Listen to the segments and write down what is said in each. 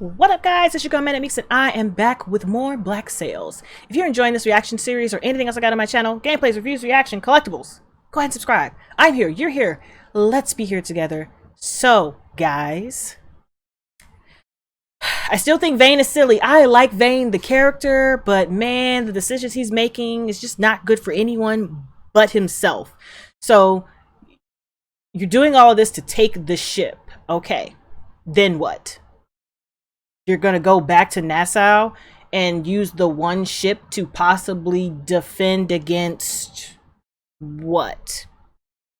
What up, guys? It's your girl ManicMeeks, and I am back with more Black Sails. If you're enjoying this reaction series or anything else I got on my channel, gameplays, reviews, reaction, collectibles, go ahead and subscribe. I'm here, you're here, let's be here together. So, guys, I still think Vane is silly. I like Vane, the character, but man, the decisions he's making is just not good for anyone but himself. So, you're doing all of this to take the ship. Okay, then what? You're gonna go back to Nassau and use the one ship to possibly defend against what?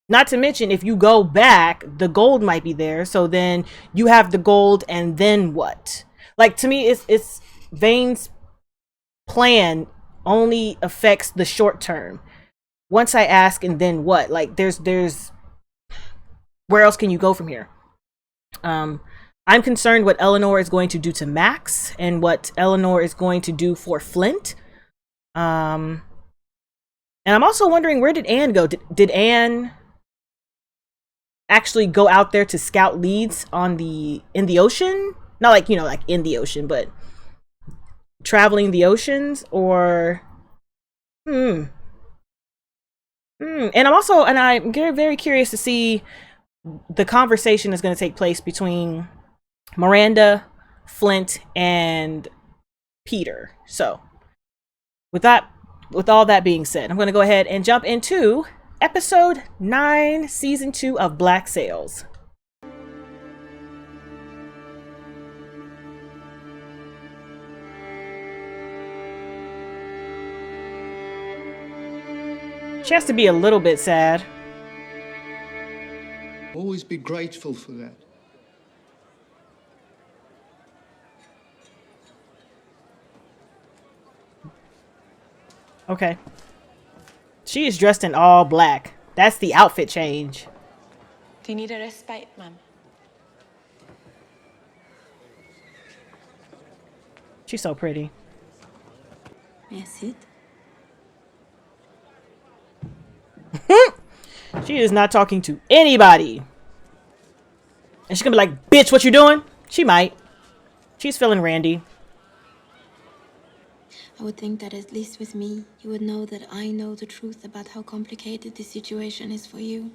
Not to mention, if you go back, the gold might be there, so then you have the gold, and then what? Like, to me, it's Vane's plan only affects the short term. Once I ask, and then what? Like, there's where else can you go from here? I'm concerned what Eleanor is going to do to Max and what Eleanor is going to do for Flint. And I'm also wondering, where did Anne go? Did Anne actually go out there to scout leads on in the ocean? Not like, you know, like in the ocean, but traveling the oceans, or And I'm very, very curious to see the conversation is going to take place between Miranda, Flint, and Peter. So with all that being said, I'm going to go ahead and jump into episode 9, season 2 of Black Sails. She has to be a little bit sad. Always be grateful for that. Okay. She is dressed in all black. That's the outfit change. Do you need a respite, ma'am? She's so pretty. May I sit? She is not talking to anybody. And she's gonna be like, bitch, what you doing? She might. She's feeling randy. I would think that at least with me, you would know that I know the truth about how complicated the situation is for you.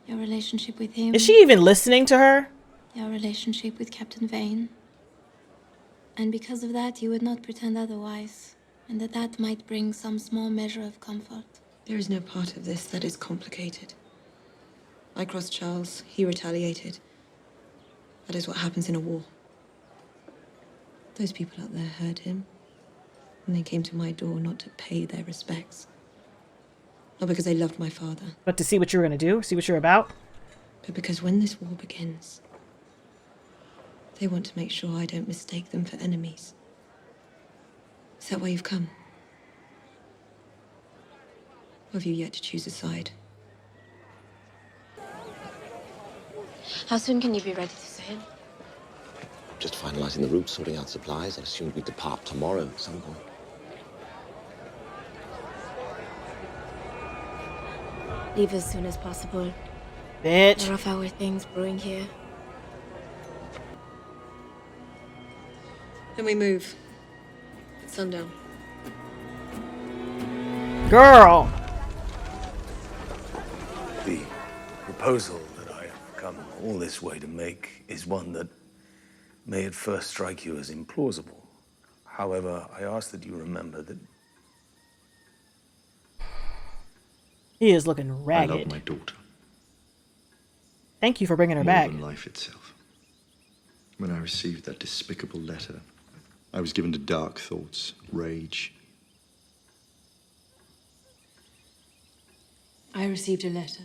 Your relationship with him. Is she even listening to her? Your relationship with Captain Vane. And because of that, you would not pretend otherwise. And that might bring some small measure of comfort. There is no part of this that is complicated. I crossed Charles, he retaliated. That is what happens in a war. Those people out there heard him. And they came to my door not to pay their respects. Not because they loved my father. But to see what you're gonna do, see what you're about. But because when this war begins, they want to make sure I don't mistake them for enemies. Is that why you've come? Or have you yet to choose a side? How soon can you be ready to sail? Just finalizing the route, sorting out supplies. I assume we depart tomorrow at some point. Leave as soon as possible. Bitch. There are foul things brewing here. Then we move. It's sundown. Girl. The proposal that I have come all this way to make is one that may at first strike you as implausible. However, I ask that you remember that He is looking ragged. I love my daughter. Thank you for bringing her More back. than life itself. When I received that despicable letter, I was given to dark thoughts, rage. I received a letter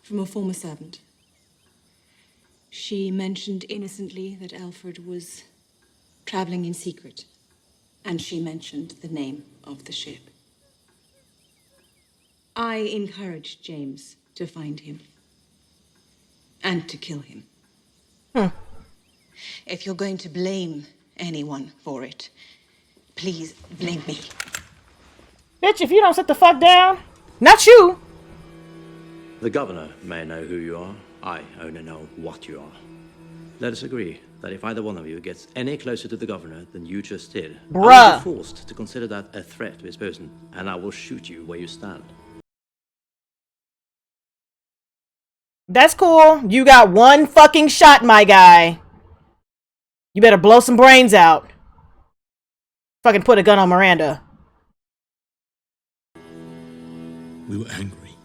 from a former servant. She mentioned innocently that Alfred was traveling in secret, and she mentioned the name of the ship. I encouraged James to find him and to kill him. If you're going to blame anyone for it, please blame me. Bitch, if you don't sit the fuck down, not you. The governor may know who you are. I only know what you are. Let us agree that if either one of you gets any closer to the governor than you just did, I Bruh. will be forced to consider that a threat to his person, and I will shoot you where you stand. That's cool. You got one fucking shot, my guy. You better blow some brains out. Fucking put a gun on Miranda. We were angry.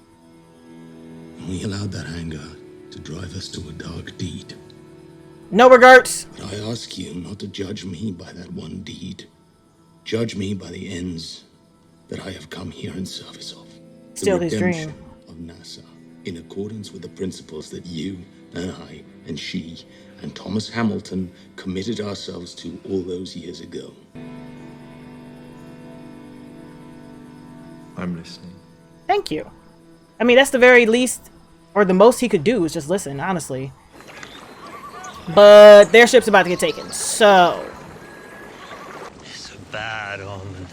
And we allowed that anger to drive us to a dark deed. No regrets. But I ask you not to judge me by that one deed. Judge me by the ends that I have come here in service of. Still the his redemption dream. of Nassau, in accordance with the principles that you and I and she and Thomas Hamilton committed ourselves to all those years ago. I'm listening. Thank you. I mean, that's the very least, or the most he could do is just listen, honestly. But their ship's about to get taken, so... It's a bad omen.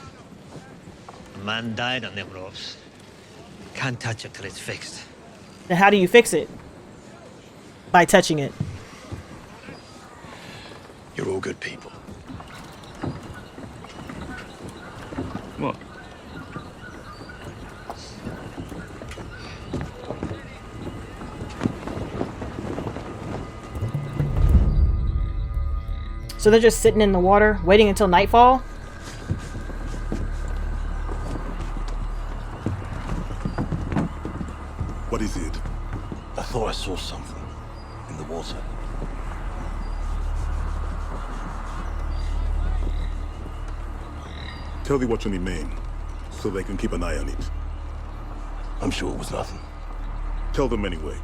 A man died on them ropes. Can't touch it till it's fixed. Then how do you fix it? By touching it. You're all good people. What? So they're just sitting in the water, waiting until nightfall? What is it? I thought I saw something in the water. Tell the watch any name, so they can keep an eye on it. I'm sure it was nothing. Tell them anyway.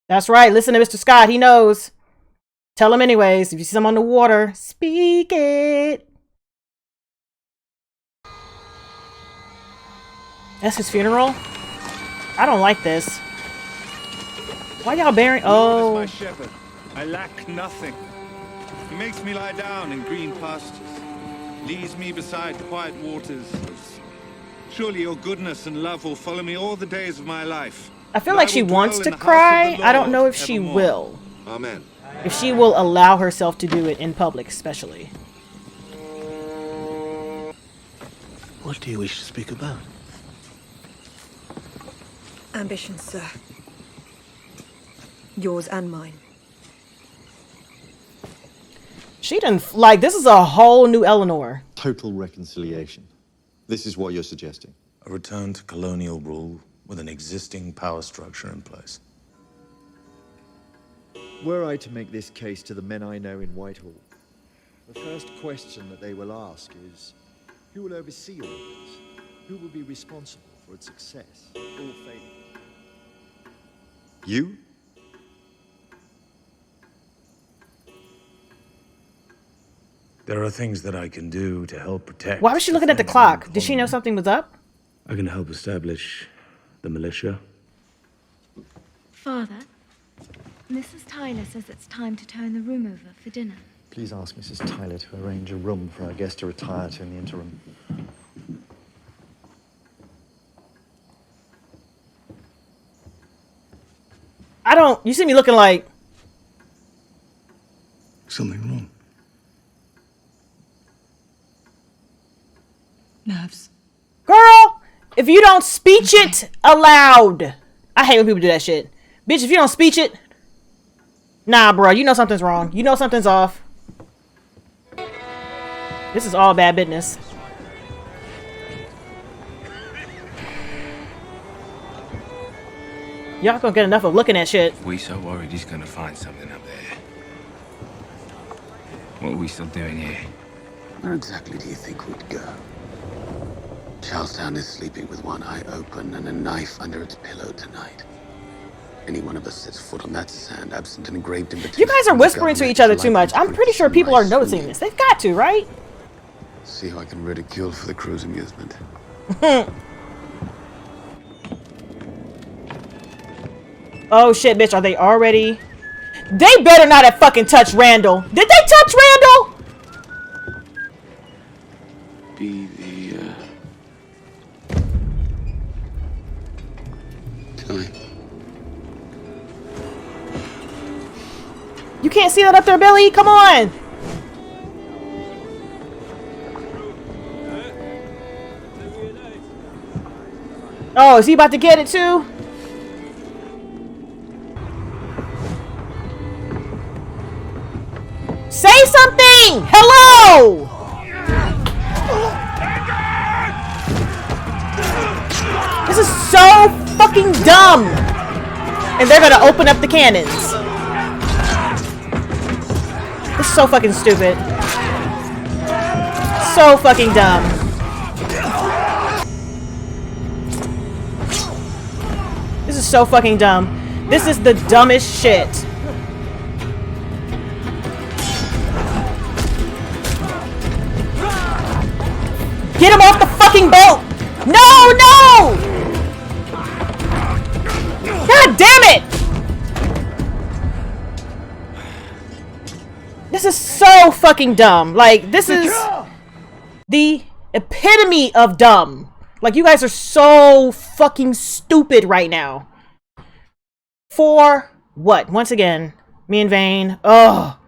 That's right, listen to Mr. Scott, he knows. Tell him anyways, if you see someone on the water, speak it. That's his funeral? I don't like this. Why y'all burying? Oh. Lord is my shepherd. I lack nothing. He makes me lie down in green pastures, leads me beside quiet waters. Surely your goodness and love will follow me all the days of my life. I feel like she wants to cry. I don't know if she will. Amen. If she will allow herself to do it in public, especially. What do you wish to speak about? Ambition, sir. Yours and mine. She didn't like, this is a whole new Eleanor. Total reconciliation. This is what you're suggesting. A return to colonial rule with an existing power structure in place. Were I to make this case to the men I know in Whitehall, the first question that they will ask is, who will oversee all of this? Who will be responsible for its success or failure? You? There are things that I can do to help protect. Why was she looking at the clock? Did she know something was up? I can help establish the militia. Father, Mrs. Tyler says it's time to turn the room over for dinner. Please ask Mrs. Tyler to arrange a room for our guest to retire to in the interim. I don't, you see me looking like... Something wrong? Nerves. Girl, if you don't speech it aloud. I hate when people do that shit. Bitch, if you don't speech it. Nah, bro, you know something's wrong. You know something's off. This is all bad business. Y'all gonna get enough of looking at shit. We so worried he's gonna find something up there. What are we still doing here? Where exactly do you think we'd go? Charlestown is sleeping with one eye open and a knife under its pillow tonight. Any one of us sets foot on that sand, absent an engraved invitation. You guys are whispering to each other too much. I'm pretty sure people are noticing this. They've got to, right? See how I can ridicule for the crew's amusement. Oh shit, bitch, are they already? They better not have fucking touched Randall. Did they touch Randall? Be the time. You can't see that up there, Billy? Come on! Oh, is he about to get it too? Say something! Hello! This is so fucking dumb! And they're gonna open up the cannons. This is so fucking stupid. So fucking dumb. This is so fucking dumb. This is the dumbest shit. Get him off the fucking boat! No, no! God damn it! This is so fucking dumb. Like, this is the epitome of dumb. Like, you guys are so fucking stupid right now. For what? Once again, me and Vane. Oh,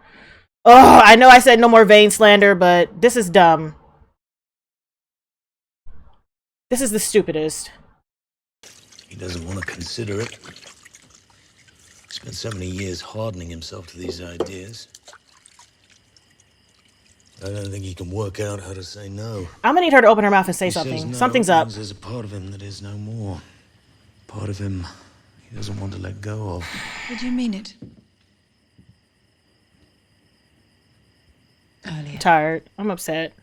I know I said no more Vane slander, but this is dumb. This is the stupidest. He doesn't want to consider it. Spent so many years hardening himself to these ideas. I don't think he can work out how to say no. I'm gonna need her to open her mouth and say He something. says no, Something's up. There's a part of him that is no more. Part of him he doesn't want to let go of. Would you mean it? I'm tired. I'm upset.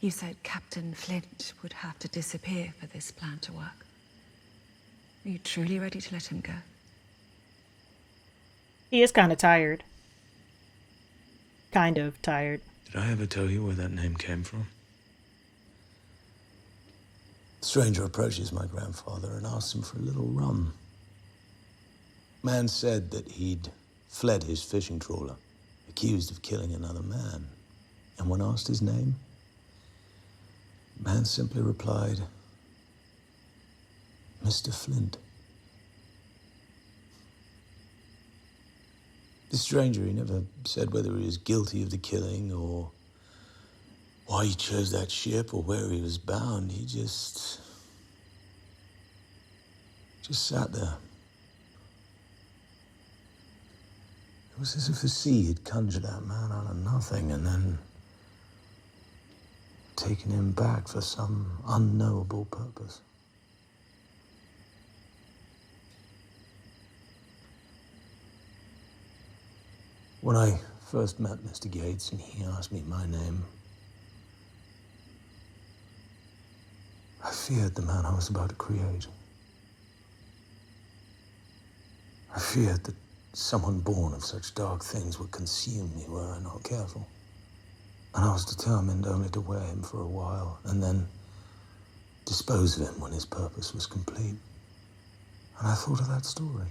You said Captain Flint would have to disappear for this plan to work. Are you truly ready to let him go? He is kind of tired. Kind of tired. Did I ever tell you where that name came from? The stranger approaches my grandfather and asks him for a little rum. Man said that he'd fled his fishing trawler, accused of killing another man. And when asked his name, man simply replied, Mr. Flint. The stranger, he never said whether he was guilty of the killing or why he chose that ship or where he was bound. He just sat there. It was as if the sea had conjured that man out of nothing and then taken him back for some unknowable purpose. When I first met Mr. Gates and he asked me my name, I feared the man I was about to create. I feared that someone born of such dark things would consume me were I not careful. And I was determined only to wear him for a while and then dispose of him when his purpose was complete. And I thought of that story.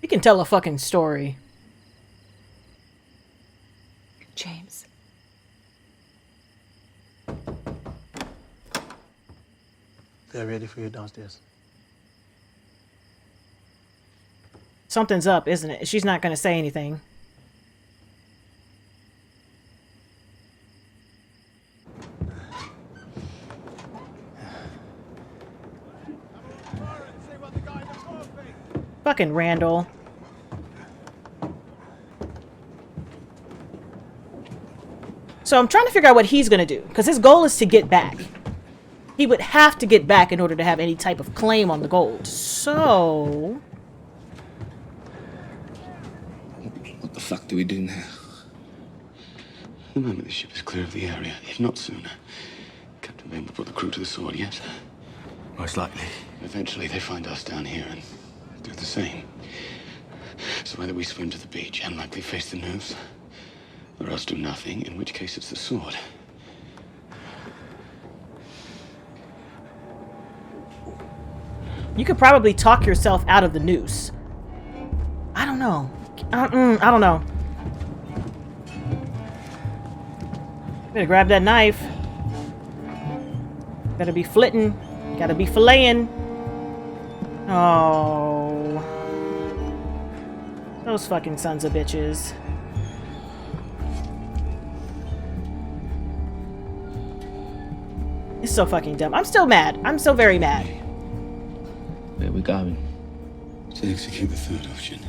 You can tell a fucking story. James. They're ready for you downstairs. Something's up, isn't it? She's not going to say anything. Fucking Randall. So I'm trying to figure out what he's going to do, because his goal is to get back. He would have to get back in order to have any type of claim on the gold. So... What the fuck do we do now? The moment the ship is clear of the area, if not sooner, Captain Vane will put the crew to the sword, yes? Most likely. Eventually they find us down here and do the same. So either we swim to the beach and likely face the noose, or else do nothing, in which case it's the sword. You could probably talk yourself out of the noose. I don't know. I don't know. Better grab that knife. Better be flitting. Gotta be filleting. Oh. Those fucking sons of bitches. It's so fucking dumb. I'm still mad. I'm so very mad. Where are we going? To execute the third option.